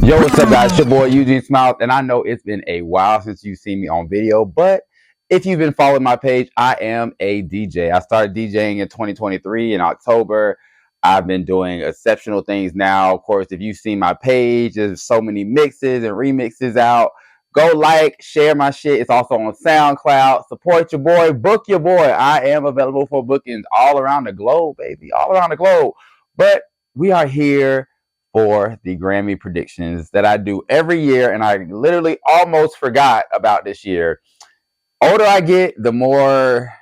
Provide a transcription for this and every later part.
Yo, what's up, guys? It's your boy Eugene Smilez, and I know it's been a while since you've seen me on video, but if you've been following my page, I am a DJ. I started DJing in 2023 in October. I've been doing exceptional things now. Of course, if you've seen my page, there's so many mixes and remixes out. Go like, share my shit. It's also on SoundCloud. Support your boy, book your boy. I am available for bookings all around the globe, baby, all around the globe. But we are here for the Grammy predictions that I do every year, and I literally almost forgot about this year. Older I get, the more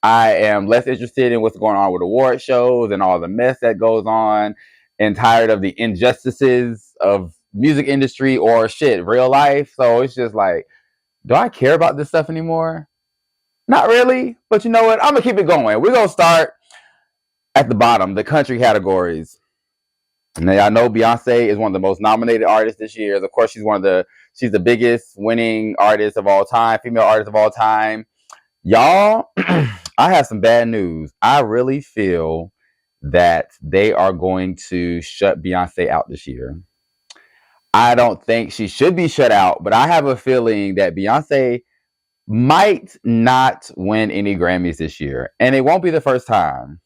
I am less interested in what's going on with award shows and all the mess that goes on, and tired of the injustices of music industry or shit, real life. So it's just like, do I care about this stuff anymore? Not really, but you know what? I'm gonna keep it going. We're gonna start at the bottom, the country categories. Now I know Beyonce is one of the most nominated artists this year. Of course, she's the biggest winning artist of all time, female artist of all time. Y'all, I have some bad news. I really feel that they are going to shut Beyonce out this year. I don't think she should be shut out, but I have a feeling that Beyonce might not win any Grammys this year. And it won't be the first time.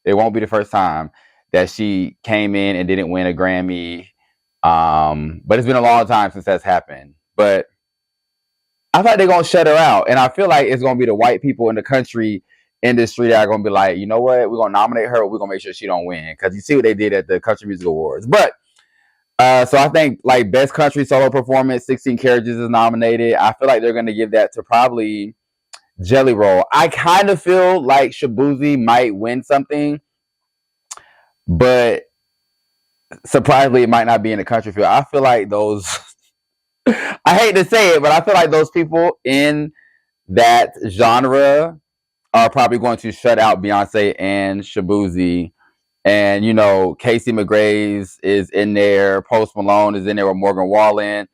It won't be the first time that she came in and didn't win a Grammy. But it's been a long time since that's happened. But I thought they're gonna shut her out, and I feel like it's gonna be the white people in the country industry that are gonna be like, you know what, we're gonna nominate her, but we're gonna make sure she don't win, because you see what they did at the Country Music Awards. But so I think like best country solo performance, 16 Carriages is nominated. I feel like they're gonna give that to probably Jelly Roll. I kind of feel like Shabuzi might win something, but surprisingly, it might not be in the country field. I feel like those. I hate to say it, but I feel like those people in that genre are probably going to shut out Beyonce and Shabuzi. And, you know, Casey McGraves is in there. Post Malone is in there with Morgan Wallen.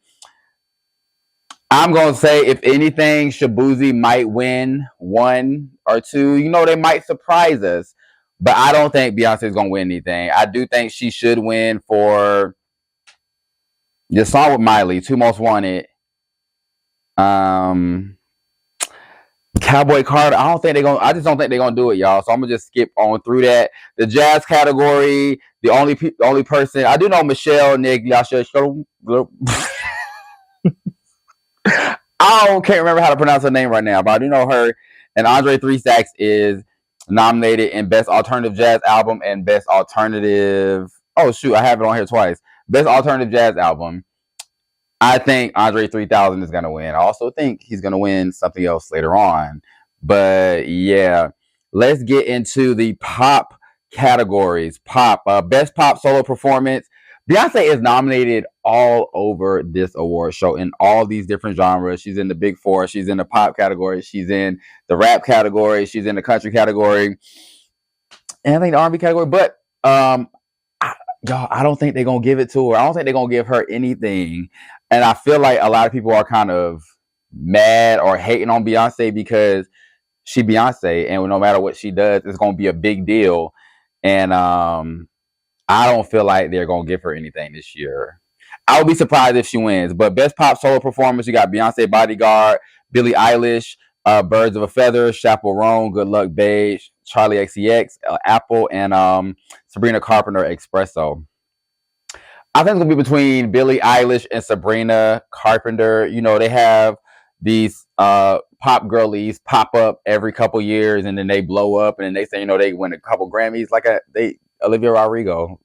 I'm going to say, if anything, Shabuzi might win one or two. You know, they might surprise us. But I don't think Beyonce is going to win anything. I do think she should win for the song with Miley, Two Most Wanted. Cowboy Carter. I just don't think they're gonna do it, y'all. So I'm gonna just skip on through that. The jazz category. The only person I do know, Michelle Nigliasha. Can't remember how to pronounce her name right now, but I do know her. And Andre Three Stacks is nominated in Best Alternative Jazz Album and Best Alternative. Oh shoot, I have it on here twice. Best Alternative Jazz Album. I think Andre 3000 is going to win. I also think he's going to win something else later on. But yeah, let's get into the pop categories. Best pop solo performance. Beyonce is nominated all over this award show in all these different genres. She's in the big four. She's in the pop category. She's in the rap category. She's in the country category. And I think the R&B category. But y'all, I don't think they're going to give it to her. I don't think they're going to give her anything. And I feel like a lot of people are kind of mad or hating on Beyonce because she Beyonce, and no matter what she does, it's going to be a big deal. And I don't feel like they're going to give her anything this year. I would be surprised if she wins. But best pop solo performance, you got Beyonce, Bodyguard, Billie Eilish, Birds of a Feather, Chappell Roan, Good Luck Babe, Charlie XCX, Apple, and Sabrina Carpenter, Espresso. I think it's going to be between Billie Eilish and Sabrina Carpenter. You know, they have these pop girlies pop up every couple years, and then they blow up, and then they say, you know, they win a couple Grammys, like Olivia Rodrigo,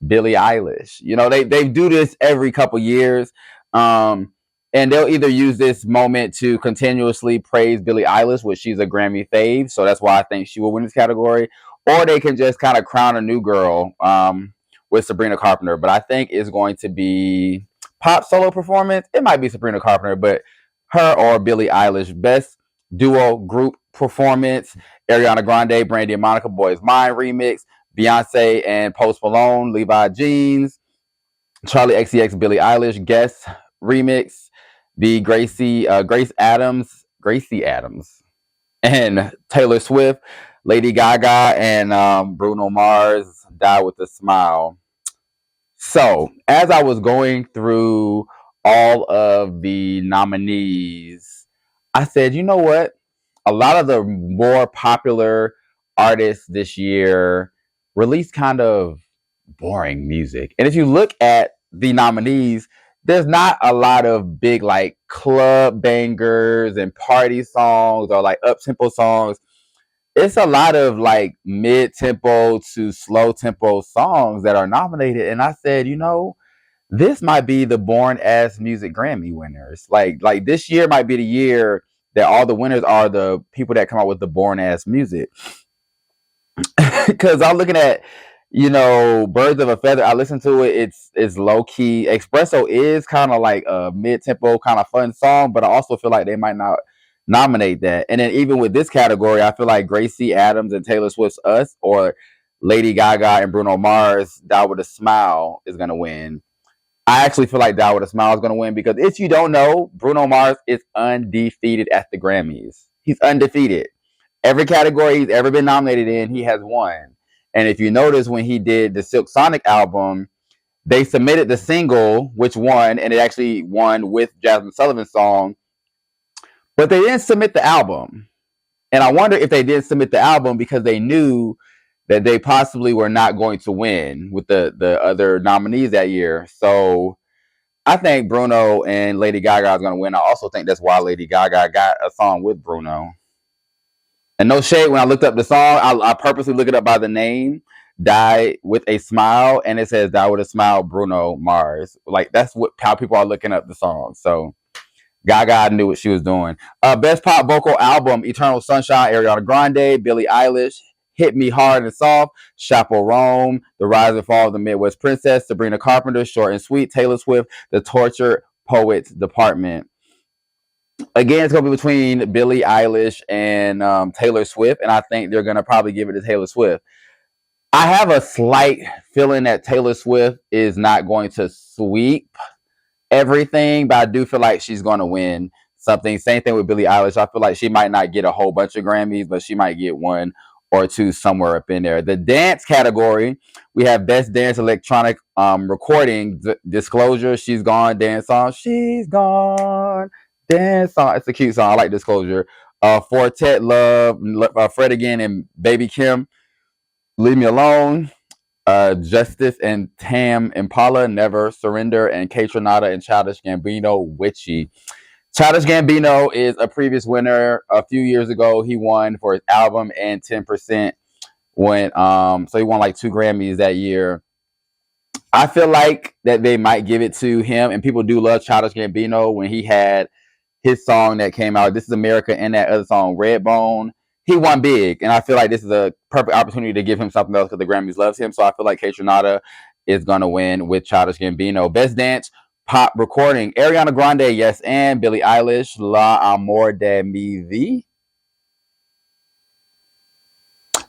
Billie Eilish. You know, they do this every couple years, and they'll either use this moment to continuously praise Billie Eilish, which she's a Grammy fave, so that's why I think she will win this category, or they can just kind of crown a new girl with Sabrina Carpenter. But I think it's going to be pop solo performance. It might be Sabrina Carpenter, but her or Billie Eilish. Best duo group performance, Ariana Grande, Brandy and Monica, Boys Mine remix, Beyonce and Post Malone, Levi Jeans, Charlie XCX, Billie Eilish, guest remix, the Gracie Adams, and Taylor Swift, Lady Gaga, and Bruno Mars, Die with a Smile. So, as I was going through all of the nominees, I said, you know what? A lot of the more popular artists this year released kind of boring music. And if you look at the nominees, there's not a lot of big like club bangers and party songs or like up tempo songs. It's a lot of like mid tempo to slow tempo songs that are nominated. And I said, you know, this might be the born ass music Grammy winners. Like this year might be the year that all the winners are the people that come out with the born ass music. Because I'm looking at, you know, Birds of a Feather. I listen to it. It's low key. Espresso is kind of like a mid tempo kind of fun song, but I also feel like they might not nominate that. And then even with this category, I feel like Gracie Adams and Taylor Swift's Us or Lady Gaga and Bruno Mars' Die with a Smile is gonna win. I actually feel like Die with a Smile is gonna win because if you don't know, Bruno Mars is undefeated at the Grammys. He's undefeated. Every category he's ever been nominated in, he has won. And if you notice, when he did the Silk Sonic album, they submitted the single, which won, and it actually won with Jasmine Sullivan's song, but they didn't submit the album. And I wonder if they didn't submit the album because they knew that they possibly were not going to win with the other nominees that year. So I think Bruno and Lady Gaga is going to win. I also think that's why Lady Gaga got a song with Bruno. And no shade, when I looked up the song, I purposely looked it up by the name, Die with a Smile, and it says Die with a Smile, Bruno Mars. Like, that's how people are looking up the song. So, Gaga knew what she was doing. Best Pop Vocal Album, Eternal Sunshine, Ariana Grande, Billie Eilish, Hit Me Hard and Soft, Chaperone, The Rise and Fall of the Midwest Princess, Sabrina Carpenter, Short and Sweet, Taylor Swift, The Tortured Poets Department. Again, it's gonna be between Billie Eilish and Taylor Swift, and I think they're gonna probably give it to Taylor Swift. I have a slight feeling that Taylor Swift is not going to sweep everything, but I do feel like she's going to win something. Same thing with Billie Eilish. I feel like she might not get a whole bunch of Grammys, but she might get one or two somewhere up in there. The dance category, we have Best Dance Electronic Recording, Disclosure, She's Gone, Dance Song, She's Gone, Dance Song. It's a cute song. I like Disclosure. Fortet Love, Fred Again, and Baby Kim, Leave Me Alone. Justice and Tam Impala, Never Surrender, and Kaytranada and Childish Gambino, Witchy. Childish Gambino is a previous winner. A few years ago, he won for his album, and 10% went. So he won like 2 Grammys that year. I feel like that they might give it to him, and people do love Childish Gambino when he had his song that came out, This Is America, and that other song, Redbone. He won big, and I feel like this is a perfect opportunity to give him something else because the Grammys loves him. So I feel like Kaytranada is going to win with Childish Gambino. Best Dance Pop Recording, Ariana Grande, Yes and, Billie Eilish, La Amor de Mi Vida,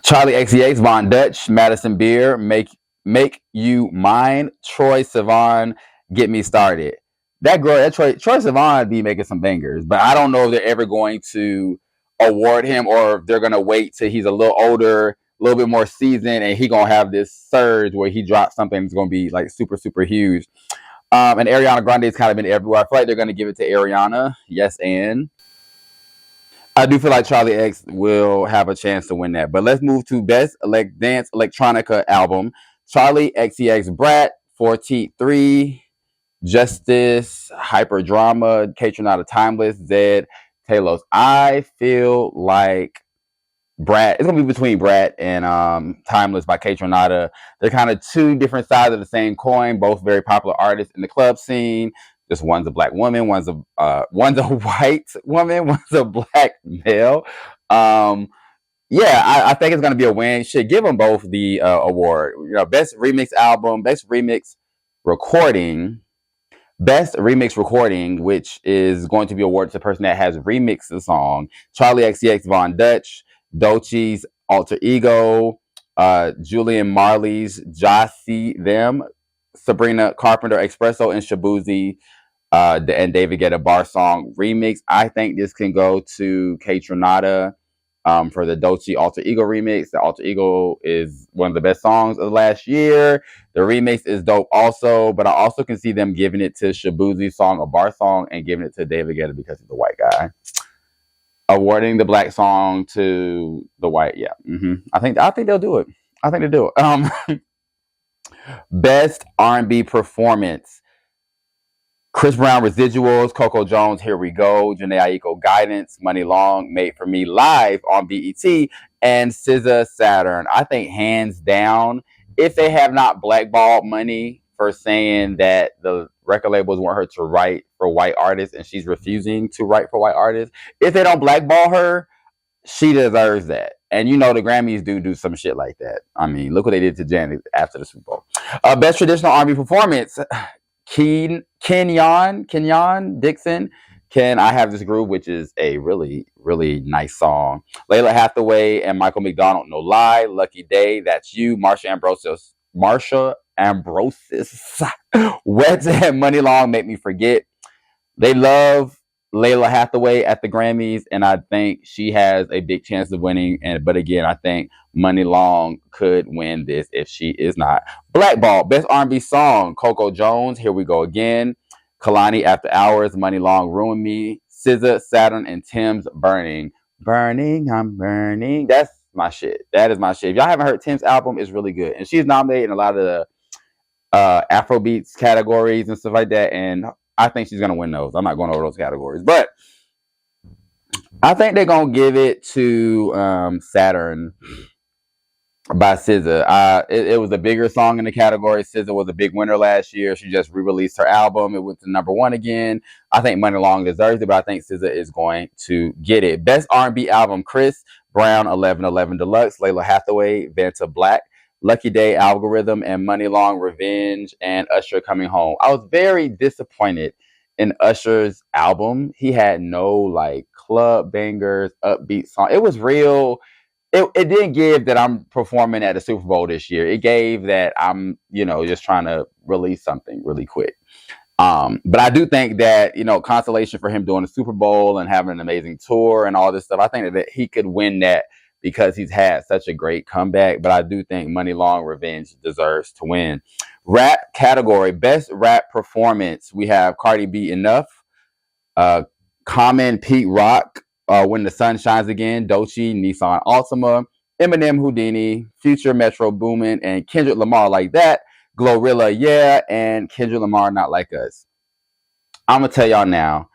Charlie XCX, Von Dutch, Madison Beer, Make You Mine, Troye Sivan, Get Me Started. That girl, Troye Sivan be making some bangers, but I don't know if they're ever going to award him or if they're gonna wait till he's a little older, a little bit more seasoned, and he gonna have this surge where he drops something that's gonna be like super, super huge. And Ariana Grande's kind of been everywhere. I feel like they're gonna give it to Ariana, Yes and. I do feel like Charlie X will have a chance to win that. But let's move to Best Dance Electronica Album. Charlie XCX Brat, 43, Justice, Hyperdrama, Kaytranada Timeless, Zed, Talos. I feel like Brat, it's gonna be between Brat and Timeless by Kaytranada. They're kind of two different sides of the same coin, both very popular artists in the club scene. Just one's a black woman, one's a white woman, one's a black male. Yeah, I think it's gonna be a win. Should give them both the award. You know, best remix album, best remix recording, best remix recording, which is going to be awarded to the person that has remixed the song. Charlie XCX, Von Dutch, Doechie's Alter Ego, Julian Marley's Jossie Them, Sabrina Carpenter Espresso, and Shabuzi and David Guetta Bar Song remix. I think this can go to Kaytranada. for the Dolce Alter Ego remix. The Alter Ego is one of the best songs of last year. The remix is dope also, but I also can see them giving it to Shabuzi's song, a bar song, and giving it to David Guetta because he's a white guy. Awarding the black song to the white, yeah. I think they'll do it. I think they do it. Best R&B performance. Chris Brown, Residuals, Coco Jones, Here We Go, Janae Aiko, Guidance, Money Long, Made for Me Live on BET, and SZA, Saturn. I think hands down, if they have not blackballed Money for saying that the record labels want her to write for white artists and she's refusing to write for white artists, if they don't blackball her, she deserves that. And you know the Grammys do some shit like that. I mean, look what they did to Janet after the Super Bowl. Best traditional R&B performance. Kenyon Dixon, Can I Have This Groove, which is a really, really nice song. Layla Hathaway and Michael McDonald, No Lie. Lucky Day, That's You. Marsha Ambrosis, Wet and Money Long, Make Me Forget. They love Layla Hathaway at the Grammys, and I think she has a big chance of winning. But again, I think Money Long could win this if she is not. Blackball, Best R&B Song, Coco Jones, Here We Go Again. Kalani, After Hours, Money Long, Ruin Me. SZA, Saturn, and Tim's Burning. Burning, I'm burning. That's my shit. That is my shit. If y'all haven't heard Tim's album, it's really good. And she's nominated in a lot of the Afrobeats categories and stuff like that. And I think she's going to win those. I'm not going over those categories. But I think they're going to give it to Saturn by SZA. It was a bigger song in the category. SZA was a big winner last year. She just re-released her album. It went to #1 again. I think Money Long deserves it, but I think SZA is going to get it. Best R&B album, Chris Brown, 1111 Deluxe, Layla Hathaway, Vanta Black, Lucky Day, Algorithm, and Money Long, Revenge, and Usher, Coming Home. I was very disappointed in Usher's album. He had no like club bangers, upbeat song. It was real. It didn't give that I'm performing at the Super Bowl this year. It gave that I'm, just trying to release something really quick. But I do think that, consolation for him doing the Super Bowl and having an amazing tour and all this stuff, I think that he could win that because he's had such a great comeback. But I do think Money Long, Revenge deserves to win. Rap category, Best Rap Performance. We have Cardi B, Enough, Common, Pete Rock, When the Sun Shines Again, Dolce, Nissan Altima, Eminem, Houdini, Future, Metro Boomin, and Kendrick Lamar, Like That, Glorilla, Yeah, and Kendrick Lamar, Not Like Us. I'm going to tell y'all now,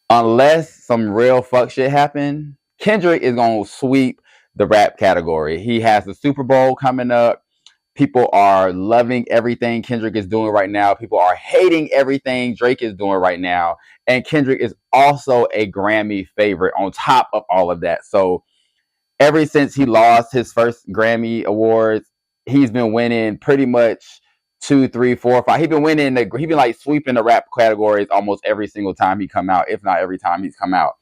unless some real fuck shit happen, Kendrick is going to sweep the rap category. He has the Super Bowl coming up. People are loving everything Kendrick is doing right now. People are hating everything Drake is doing right now. And Kendrick is also a Grammy favorite on top of all of that. So ever since he lost his first Grammy Awards, he's been winning pretty much 2, 3, 4, 5. He's been winning. He's been like sweeping the rap categories almost every single time he come out, if not every time he's come out.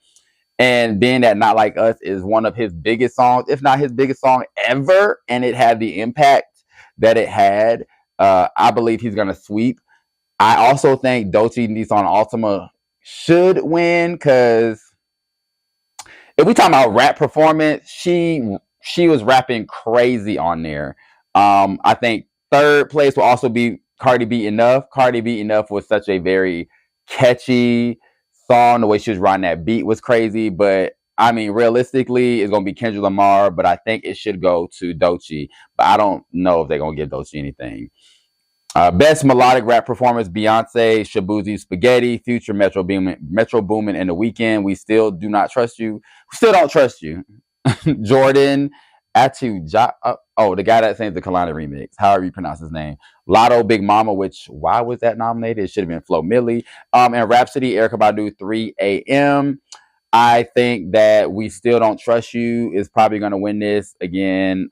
And being that Not Like Us is one of his biggest songs, if not his biggest song ever, and it had the impact that it had, I believe he's going to sweep. I also think Dolce Nissan Altima should win because if we talk about rap performance, she was rapping crazy on there. I think third place will also be Cardi B, Enough. Cardi B, Enough was such a very catchy song. The way she was riding that beat was crazy. But I mean, realistically, it's going to be Kendrick Lamar, but I think it should go to Dolce. But I don't know if they're going to give Dolce anything. Best melodic rap performance, Beyonce, Shabuzi, Spaghetti, Future, Metro Boomin, and The Weeknd. We Still Do Not Trust You. We Still Don't Trust You. Jordan, Atu, the guy that sings the Kalani remix, however you pronounce his name. Lotto, Big Mama, which, why was that nominated? It should have been Flo Milli. And Rhapsody, Erykah Badu, 3 a.m. I think that We Still Don't Trust You is probably going to win this again.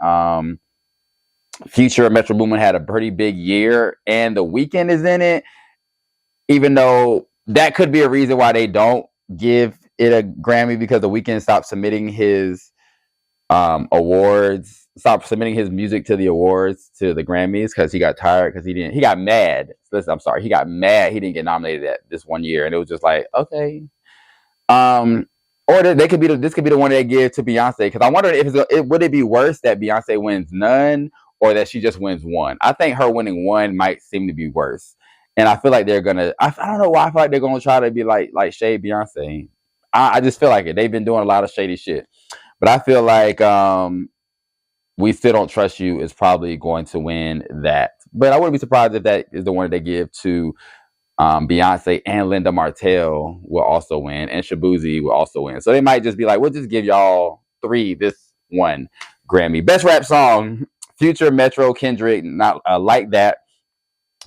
Future, Metro Boomin had a pretty big year, and The Weeknd is in it. Even though that could be a reason why they don't give it a Grammy, because The Weeknd stopped submitting his awards, stopped submitting his music to the awards, to the Grammys, because he got tired, because he got mad. Listen, I'm sorry, he got mad he didn't get nominated at this one year, and it was just like, okay. Or they could be this could be the one they give to Beyonce, because I wonder if would it be worse that Beyonce wins none or that she just wins one. I think her winning one might seem to be worse, and I feel like they're gonna. I don't know why I feel like they're gonna try to be like shade Beyonce. I just feel like it. They've been doing a lot of shady shit, but I feel like We Still Don't Trust You is probably going to win that. But I wouldn't be surprised if that is the one they give to Beyonce, and Linda Martell will also win, and Shabuzi will also win. So they might just be like, we'll just give y'all three this one Grammy. Best rap song: Future, Metro, Kendrick, Not Like That.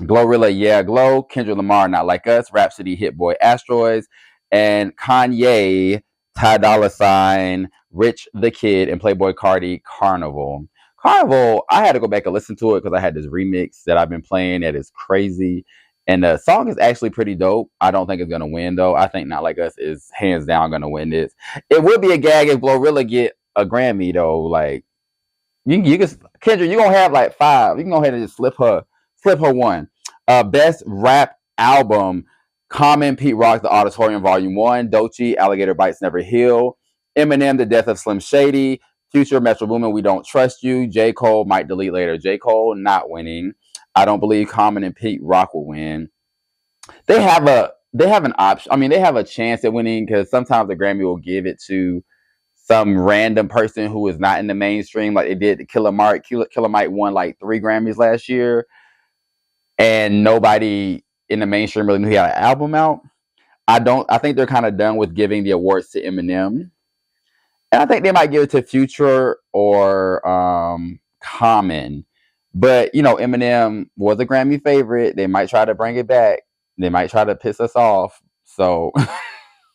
Glorilla, Yeah Glow. Kendrick Lamar, Not Like Us. Rhapsody, Hit Boy, Asteroids. And Kanye, Ty Dolla Sign, Rich the Kid, and Playboy Cardi, Carnival. Carnival, I had to go back and listen to it because I had this remix that I've been playing that is crazy. And the song is actually pretty dope. I don't think it's going to win, though. I think Not Like Us is hands down going to win this. It would be a gag if Glorilla get a Grammy, though. Like, you can, Kendrick, you're going to have like 5. You can go ahead and just slip her one. Best rap album: Common, Pete Rock, The Auditorium Volume 1, Doechii, Alligator Bites Never Heal, Eminem, The Death of Slim Shady, Future, Metro Boomin, We Don't Trust You, J. Cole, Might Delete Later. J. Cole not winning. I don't believe Common and Pete Rock will win. They have an option. I mean, they have a chance at winning because sometimes the Grammy will give it to some random person who is not in the mainstream, like they did to Killer Mike. Killer Mike won like 3 Grammys last year, and nobody in the mainstream really knew he had an album out. I think they're kind of done with giving the awards to Eminem, and I think they might give it to Future or Common. But Eminem was a Grammy favorite. They might try to bring it back. They might try to piss us off. So,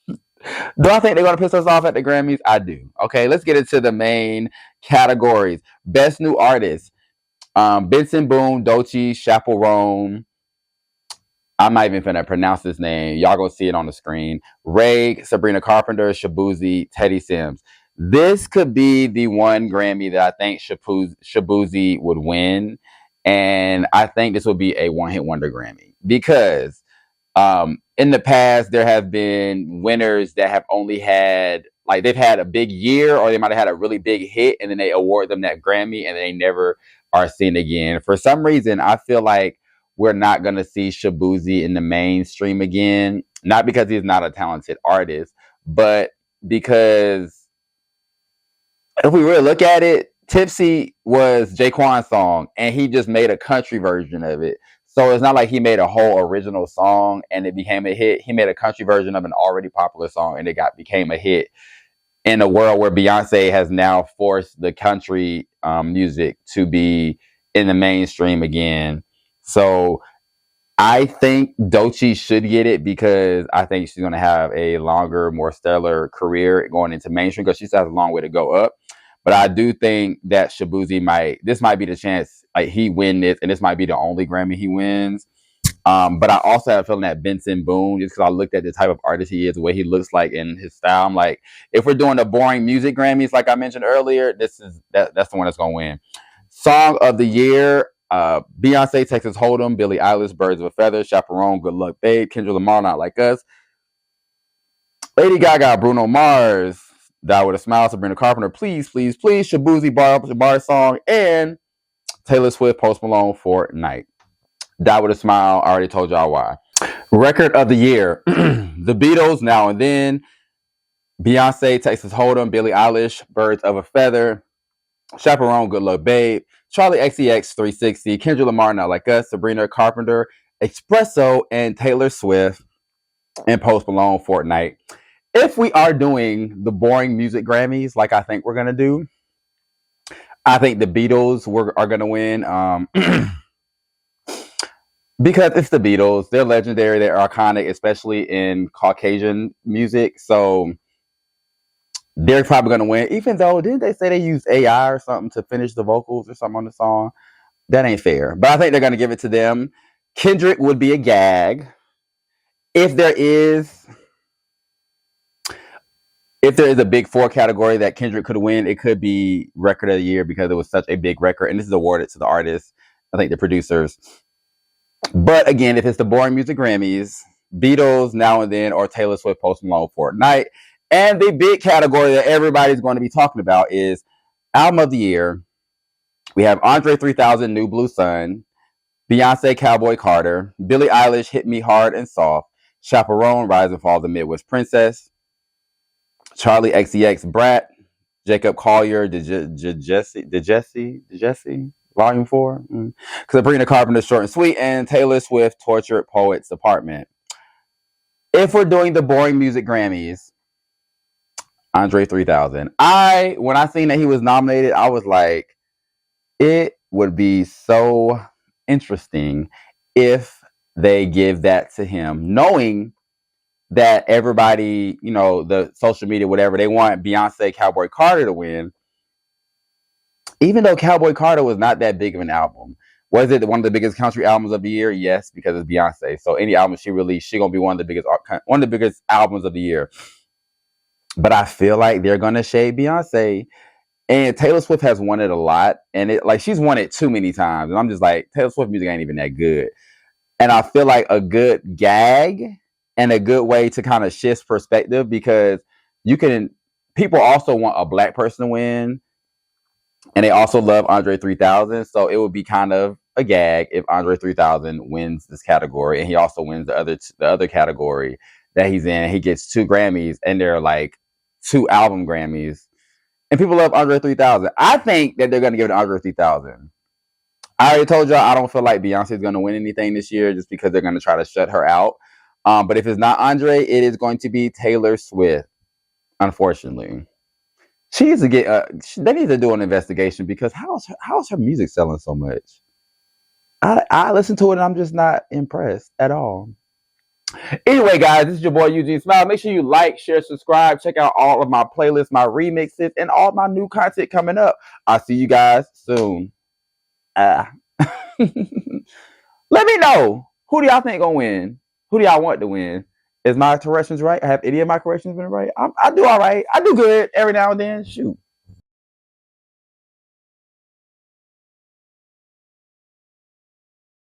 do I think they're going to piss us off at the Grammys? I do. Okay, let's get into the main categories. Best New Artist: Benson Boone, Doechii, Chaperone. I'm not even finna pronounce this name. Y'all go see it on the screen. Ray, Sabrina Carpenter, Shabuzi, Teddy Sims. This could be the one Grammy that I think Shabuzi would win. And I think this will be a one-hit wonder Grammy. Because in the past, there have been winners that have only had, like, they've had a big year, or they might have had a really big hit, and then they award them that Grammy, and they never are seen again. For some reason, I feel like we're not going to see Shabuzi in the mainstream again. Not because he's not a talented artist, but because if we really look at it, Tipsy was Jaquan's song, and he just made a country version of it. So it's not like he made a whole original song and it became a hit. He made a country version of an already popular song, and it became a hit in a world where Beyonce has now forced the country music to be in the mainstream again. So I think Doechii should get it because I think she's going to have a longer, more stellar career going into mainstream, because she still has a long way to go up. But I do think that Shabuzi this might be the chance, like, he win this, and this might be the only Grammy he wins. But I also have a feeling that Benson Boone, just because I looked at the type of artist he is, the way he looks like in his style, I'm like, if we're doing the boring music Grammys, like I mentioned earlier, that's the one that's going to win. Song of the Year: Beyonce, Texas Hold'em, Billie Eilish, Birds of a Feather, Chaperone, Good Luck Babe, Kendrick Lamar, Not Like Us, Lady Gaga, Bruno Mars, Die With a Smile, Sabrina Carpenter, Please, Please, Please, Shabuzi, Bar Song, and Taylor Swift, Post Malone, Fortnite. Die With a Smile, I already told y'all why. Record of the Year: The Beatles, Now and Then, Beyonce, Texas Hold'em, Billie Eilish, Birds of a Feather, Chaperone, Good Luck Babe, Charlie XCX, 360, Kendrick Lamar, Not Like Us, Sabrina Carpenter, Espresso, and Taylor Swift, and Post Malone, Fortnite. If we are doing the boring music Grammys, like I think we're going to do, I think the Beatles are going to win. Because it's the Beatles. They're legendary. They're iconic, especially in Caucasian music. So they're probably going to win. Even though, didn't they say they used AI or something to finish the vocals or something on the song? That ain't fair. But I think they're going to give it to them. Kendrick would be a gag. If there is a big 4 category that Kendrick could win, it could be Record of the Year, because it was such a big record. And this is awarded to the artists, I think the producers. But again, if it's the boring music Grammys, Beatles, Now and Then, or Taylor Swift, Post Malone, Fortnite. And the big category that everybody's going to be talking about is album of the year. We have Andre 3000, New Blue Sun, Beyonce, Cowboy Carter, Billie Eilish, Hit Me Hard and Soft, Chaperone, Rise and Fall of the Midwest Princess, Charlie XCX, Brat, Jacob Collier, Jesse, Volume 4, Sabrina Carpenter, Short and Sweet, and Taylor Swift, Tortured Poets Apartment. If we're doing the boring music Grammys, Andre 3000. When I seen that he was nominated, I was like, it would be so interesting if they give that to him, knowing that everybody, the social media, whatever, they want Beyonce, Cowboy Carter to win. Even though Cowboy Carter was not that big of an album. Was it one of the biggest country albums of the year? Yes, because it's Beyonce. So any album she released, she's gonna be one of the biggest albums of the year. But I feel like they're gonna shade Beyonce. And Taylor Swift has won it a lot. And she's won it too many times. And I'm just like, Taylor Swift music ain't even that good. And I feel like a good gag and a good way to kind of shift perspective, because people also want a black person to win. And they also love Andre 3000. So it would be kind of a gag if Andre 3000 wins this category. And he also wins the other category that he's in. He gets 2 Grammys, and they're like 2 album Grammys. And people love Andre 3000. I think that they're going to give it to Andre 3000. I already told y'all I don't feel like Beyonce is going to win anything this year, just because they're going to try to shut her out. But if it's not Andre, it is going to be Taylor Swift, unfortunately. She needs to they need to do an investigation, because how's her music selling so much? I listen to it and I'm just not impressed at all. Anyway, guys, this is your boy Eugene Smilez. Make sure you like, share, subscribe. Check out all of my playlists, my remixes, and all my new content coming up. I'll see you guys soon. Let me know, who do y'all think gonna win? Who do y'all want to win? Is my corrections right? Have any of my corrections been right? I do all right. I do good every now and then. Shoot.